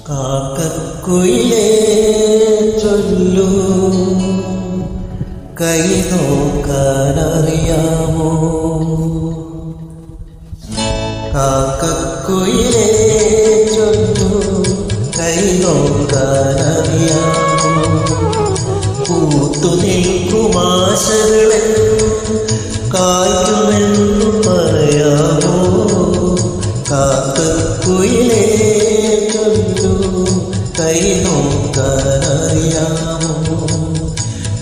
കാക്കക്കുയിലേ ചൊല്ലൂ, കൈ നോക്കാനറിയാമോ? കാക്കക്കുയിലേ ചൊല്ലൂ, കൈ നോക്കാനറിയാമോ? പൂത്തു നിൽക്കുമാശകളെ കാറ്റുമെന്നു പറയാമോ? കാക്കക്കുയിലേ ചൊല്ലൂ, കൈ നോക്കാനറിയാമോ?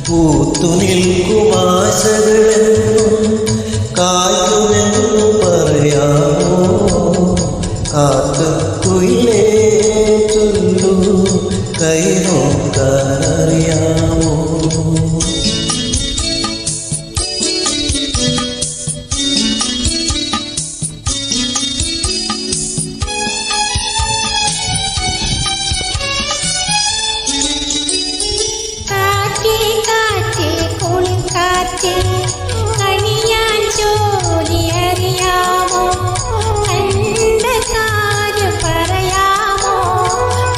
പൂത്തു നിൽക്കുമാശകളെന്നും കാറ്റുമെന്നു പറയാമോ? കാക്കക്കുയിലേ ചൊല്ലൂ, കൈ നോക്കാനറിയാമോ? കണിയാൻ ജോലി അറിയാമോ? കണ്ട കാര്യം പറയാമോ?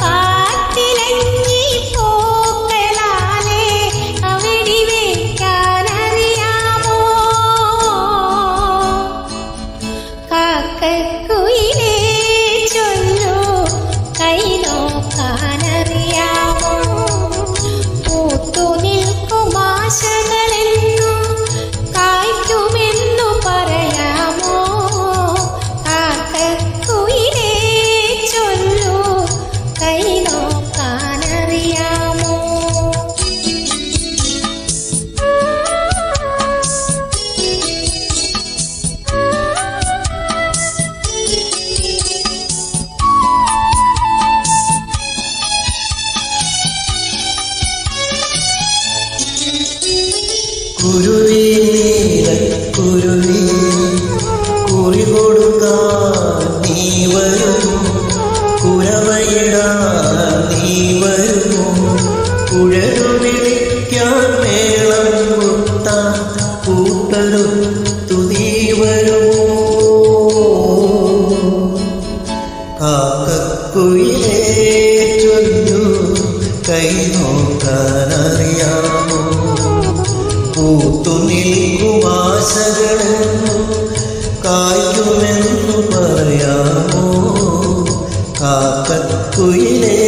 കാട്ടിലഞ്ഞി പൂക്കളാലെ അവിടെ വയ്ക്കാനറിയാമോ? കാക്കക്കുയിലേ ചൊല്ലൂ, കൈ നോക്കാനറിയാമോ? പൂത്തു നിൽക്കുമാശകളെന്നും കായ്ക്കുമെന്നു പറയാമോ? കാക്കക്കുയിലേ ചൊല്ലൂ, കൈ നോക്കാനറിയാമോ? കുരുവി നീലക്കുരുവി, കുറി കൊടുക്കാൻ നീ വരുമോ? കുരവയിടാൻ നീ വരുമോ? കുഴലു വിളിക്കാൻ മേളം കൊട്ടാൻ കൂട്ടരുത്തു നീ വരുമോ? കാക്കക്കുയിലേ ചൊല്ലൂ, കൈ നോക്കാനറിയാമോ? പൂത്തു നിൽക്കുമാശകളെന്നും കായ്ക്കുമെന്നു പറയാമോ? കാക്കക്കുയിലേ